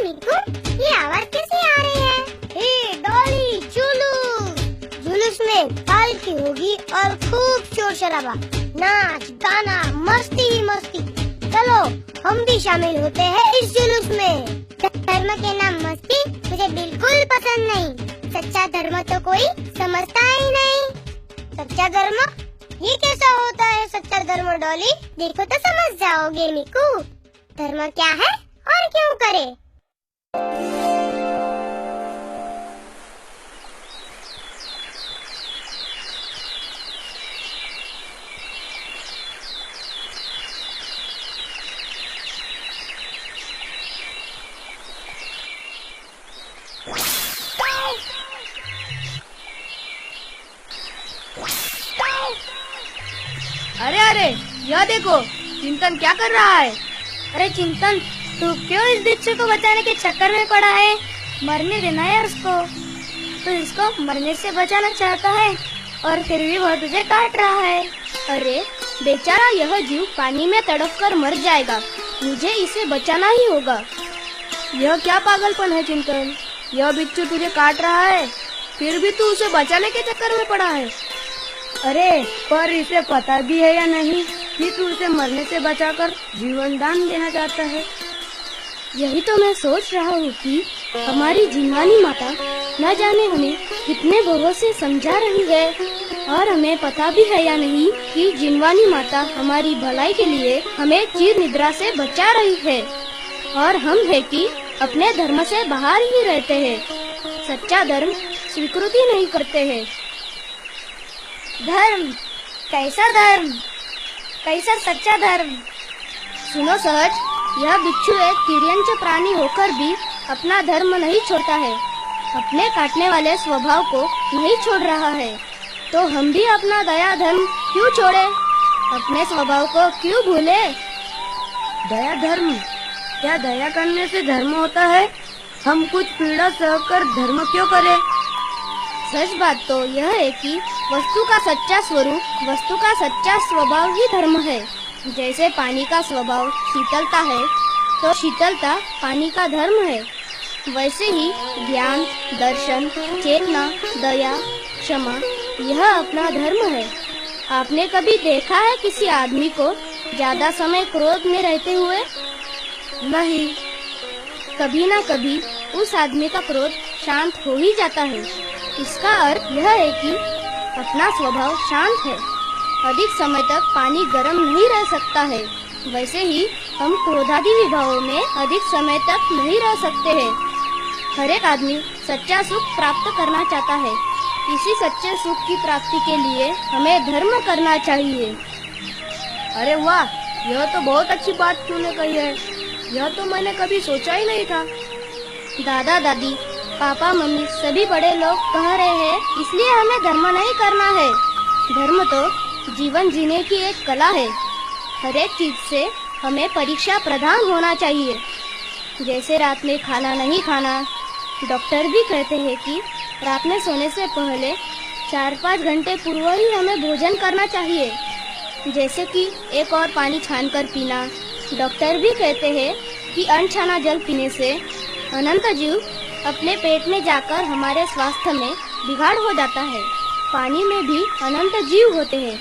मिकू, ये आवाज कैसे आ रही है? हे डॉली, जुलूस में पालकी होगी और खूब शोर शराबा, नाच गाना, मस्ती ही मस्ती। चलो हम भी शामिल होते हैं इस जुलूस में। धर्म के नाम मस्ती मुझे बिल्कुल पसंद नहीं। सच्चा धर्म तो कोई समझता ही नहीं। सच्चा धर्म ये कैसा होता है? सच्चा धर्म डॉली, देखो तो समझ जाओगे मिकू। धर्म क्या है और क्यों करे? अरे अरे, यह देखो, चिंतन क्या कर रहा है? अरे चिंतन, तू क्यों इस बिच्छू को बचाने के चक्कर में पड़ा है? मरने देना यार उसको। तू इसको मरने से बचाना चाहता है और फिर भी वह तुझे काट रहा है। अरे बेचारा, यह जीव पानी में तड़प कर मर जाएगा। मुझे इसे बचाना ही होगा। यह क्या पागलपन है चिंतन? यह बिच्छू तुझे काट रहा है, फिर भी तू उसे बचाने के चक्कर में पड़ा है। अरे पर इसे पता भी है या नहीं कि तू उसे मरने से बचाकर जीवन दान देना चाहता है? यही तो मैं सोच रहा हूँ कि हमारी जिनवानी माता न जाने हमें कितने भरों से समझा रही है, और हमें पता भी है या नहीं कि जिनवानी माता हमारी भलाई के लिए हमें चिर निद्रा से बचा रही है, और हम है कि अपने धर्म से बाहर ही रहते हैं। सच्चा धर्म स्वीकृति नहीं करते हैं। धर्म? कैसा धर्म? कैसा सच्चा धर्म? सुनो सहज, यह बिच्छू एक तिर्यंच प्राणी होकर भी अपना धर्म नहीं छोड़ता है, अपने काटने वाले स्वभाव को नहीं छोड़ रहा है। तो हम भी अपना दया धर्म क्यों छोड़े? अपने स्वभाव को क्यों भूले? दया धर्म? क्या दया करने से धर्म होता है? हम कुछ पीड़ा सहकर धर्म क्यों करें? सच बात तो यह है कि वस्तु का सच्चा स्वरूप, वस्तु का सच्चा स्वभाव ही धर्म है। जैसे पानी का स्वभाव शीतलता है, तो शीतलता पानी का धर्म है। वैसे ही ज्ञान, दर्शन, चेतना, दया, क्षमा, यह अपना धर्म है। आपने कभी देखा है किसी आदमी को ज्यादा समय क्रोध में रहते हुए? नहीं। कभी न कभी उस आदमी का क्रोध शांत हो ही जाता है। इसका अर्थ यह है कि अपना स्वभाव शांत है। अधिक समय तक पानी गर्म नहीं रह सकता है, वैसे ही हम क्रोधादि विभावों में अधिक समय तक नहीं रह सकते हैं। हर एक आदमी सच्चा सुख प्राप्त करना चाहता है। इसी सच्चे सुख की प्राप्ति के लिए हमें धर्म करना चाहिए। अरे वाह, यह तो बहुत अच्छी बात तूने कही है। यह तो मैंने कभी सोचा ही नहीं था। दादा दादी, पापा मम्मी सभी बड़े लोग कह रहे हैं, इसलिए हमें धर्म नहीं करना है। धर्म तो जीवन जीने की एक कला है। हर एक चीज से हमें परीक्षा प्रधान होना चाहिए। जैसे रात में खाना नहीं खाना। डॉक्टर भी कहते हैं कि रात में सोने से पहले 4-5 घंटे पूर्व ही हमें भोजन करना चाहिए। जैसे कि एक और पानी छानकर पीना। डॉक्टर भी कहते हैं कि अनछाना जल पीने से अनंत जीव अपने पेट में जाकर हमारे स्वास्थ्य में बिगाड़ हो जाता है। पानी में भी अनंत जीव होते हैं,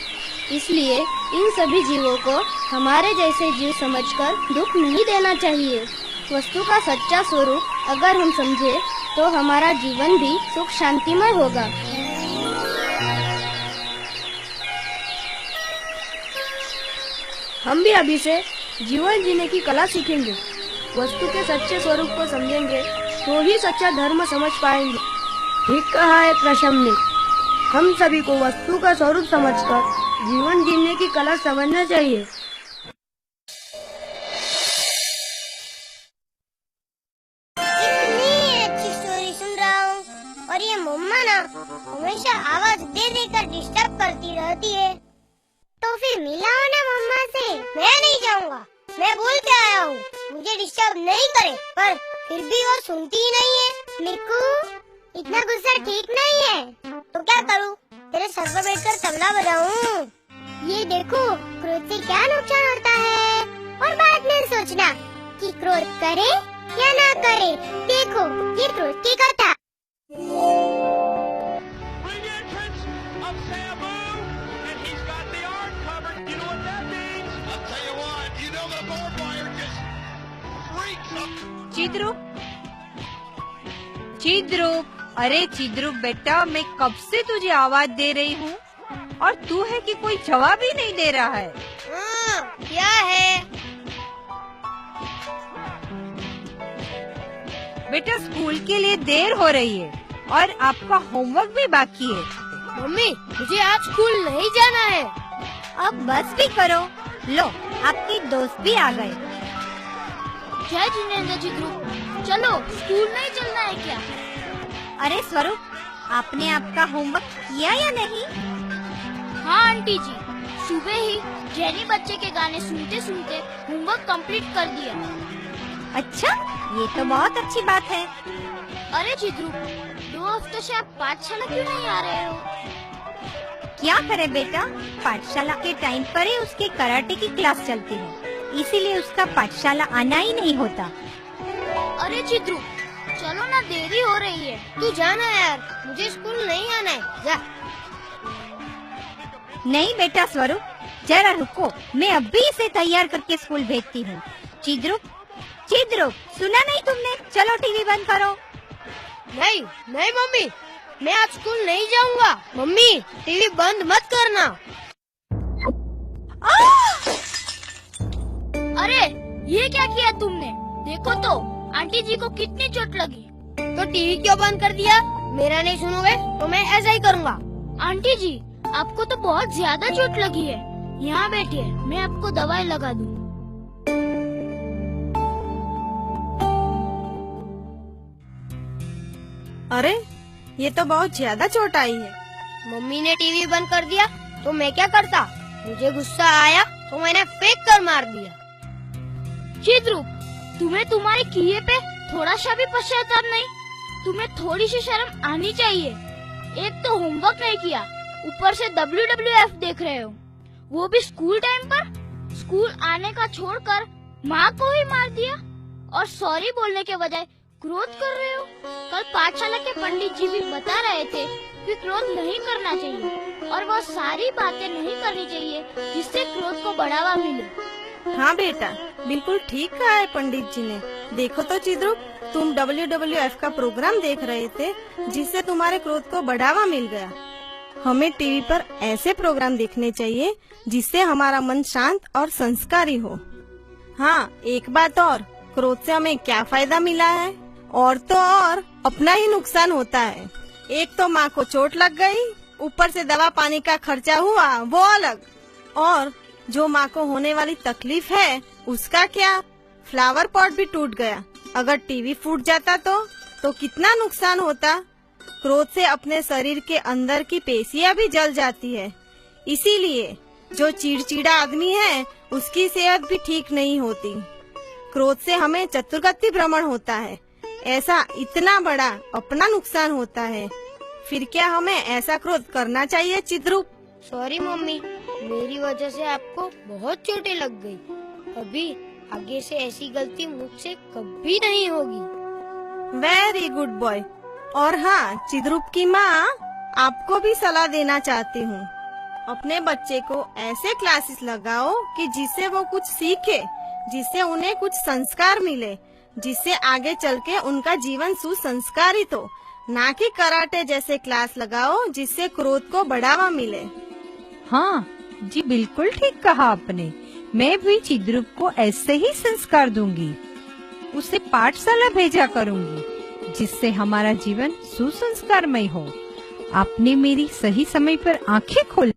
इसलिए इन सभी जीवों को हमारे जैसे जीव समझकर दुख नहीं देना चाहिए। वस्तु का सच्चा स्वरूप अगर हम समझे तो हमारा जीवन भी सुख शांतिमय होगा। हम भी अभी से जीवन जीने की कला सीखेंगे। वस्तु के सच्चे स्वरूप को समझेंगे तो ही सच्चा धर्म समझ पाएंगे। ठीक कहा है कृष्ण ने। हम सभी को वस्तु का स्वरूप समझकर जीवन जीने की कला समझना चाहिए। इतनी अच्छी स्टोरी सुन रहा हूँ, और ये मम्मा ना हमेशा आवाज दे देकर डिस्टर्ब करती रहती है। तो फिर मिलाओ ना मम्मा से। मैं नहीं जाऊँगा, मैं बोल के आया हूँ मुझे डिस्टर्ब नहीं करे, पर फिर भी वो सुनती ही नहीं है। मिकू, इतना गुस्सा ठीक नहीं है। तो क्या करूँ? तेरे सर पर बैठकर तबला बजाऊं? ये देखो, क्रोध से क्या नुकसान होता है, और बाद में सोचना कि क्रोध करे या ना करे, देखो ये क्रोध की कथा। चिद्रूप, चिद्रूप, अरे चिद्रूप बेटा, मैं कब से तुझे आवाज दे रही हूँ और तू है कि कोई जवाब ही नहीं दे रहा है। क्या है? बेटा स्कूल के लिए देर हो रही है और आपका होमवर्क भी बाकी है। मम्मी, मुझे आज स्कूल नहीं जाना है। अब बस भी करो, लो आपके दोस्त भी आ गए। जय जिनेंद्र चिद्रूप, चलो स्कूल नहीं चलना है क्या? अरे स्वरूप, आपने आपका होमवर्क किया या नहीं? हाँ आंटी जी, सुबह ही जेनी बच्चे के गाने सुनते सुनते होमवर्क कंप्लीट कर दिया। अच्छा, ये तो बहुत अच्छी बात है। अरे चिद्रूप, 2 हफ्ते से आप पाठशाला क्यों नहीं आ रहे हो? क्या करे बेटा, पाठशाला के टाइम पर ही उसके कराटे की क्लास चलती है, इसीलिए उसका पाठशाला आना ही नहीं होता। अरे चिद्रूप, चलो ना, देरी हो रही है। तू जाना यार, मुझे स्कूल नहीं आना है, जा। नहीं बेटा स्वरूप, जरा रुको, मैं अभी इसे तैयार करके स्कूल भेजती हूँ। चिद्रूप, चिद्रूप, सुना नहीं तुमने? चलो टीवी बंद करो। नहीं नहीं मम्मी, मैं आज स्कूल नहीं जाऊंगा। मम्मी, टीवी बंद मत करना। अरे ये क्या किया तुमने? देखो तो आंटी जी को कितनी चोट लगी। तो टीवी क्यों बंद कर दिया? मेरा नहीं सुनोगे तो मैं ऐसा ही करूँगा। आंटी जी, आपको तो बहुत ज्यादा चोट लगी है। यहाँ बैठिए, मैं आपको दवाई लगा दूँ। अरे ये तो बहुत ज्यादा चोट आई है। मम्मी ने टीवी बंद कर दिया तो मैं क्या करता? मुझे गुस्सा आया तो मैंने फेंक कर मार दिया। चिद्रूप, तुम्हें तुम्हारे किए पे थोड़ा सा भी पश्चाताप नहीं? तुम्हें थोड़ी सी शर्म आनी चाहिए। एक तो होमवर्क नहीं किया, ऊपर से WWF देख रहे हो, वो भी स्कूल टाइम पर। स्कूल आने का छोड़कर माँ को ही मार दिया और सॉरी बोलने के बजाय क्रोध कर रहे हो। कल पाठशाला के पंडित जी भी बता रहे थे कि क्रोध नहीं करना चाहिए और वो सारी बातें नहीं करनी चाहिए जिससे क्रोध को बढ़ावा मिले। हाँ बेटा, बिल्कुल ठीक कहा है पंडित जी ने। देखो तो चिद्रूप, तुम WWF का प्रोग्राम देख रहे थे जिससे तुम्हारे क्रोध को बढ़ावा मिल गया। हमें टीवी पर ऐसे प्रोग्राम देखने चाहिए जिससे हमारा मन शांत और संस्कारी हो। हाँ, एक बात और, क्रोध से हमें क्या फायदा मिला है? और तो और अपना ही नुकसान होता है। एक तो माँ को चोट लग गई, ऊपर से दवा पानी का खर्चा हुआ, वो अलग। और जो माँ को होने वाली तकलीफ है उसका क्या? फ्लावर पॉट भी टूट गया। अगर टीवी फूट जाता तो कितना नुकसान होता। क्रोध से अपने शरीर के अंदर की पेशियां भी जल जाती है। इसीलिए जो चिड़चिड़ा आदमी है उसकी सेहत भी ठीक नहीं होती। क्रोध से हमें चतुर्गति भ्रमण होता है। ऐसा इतना बड़ा अपना नुकसान होता है, फिर क्या हमें ऐसा क्रोध करना चाहिए चिद्रूप? सॉरी मम्मी, मेरी वजह से आपको बहुत चोटें लग गई। अभी आगे से ऐसी गलती मुझसे कभी नहीं होगी। Very good boy. और हाँ, चिद्रूप की माँ आपको भी सलाह देना चाहती हूँ। अपने बच्चे को ऐसे क्लासेस लगाओ कि जिससे वो कुछ सीखे, जिससे उन्हें कुछ संस्कार मिले, जिससे आगे चल के उनका जीवन सुसंस्कारित हो। ना कि कराटे जैसे क्लास लगाओ जिससे क्रोध को बढ़ावा मिले। हाँ जी, बिल्कुल ठीक कहा आपने। मैं भी चिद्रूप को ऐसे ही संस्कार दूंगी। उसे पाठशाला भेजा करूंगी जिससे हमारा जीवन सुसंस्कारमय हो। आपने मेरी सही समय पर आंखें खोली।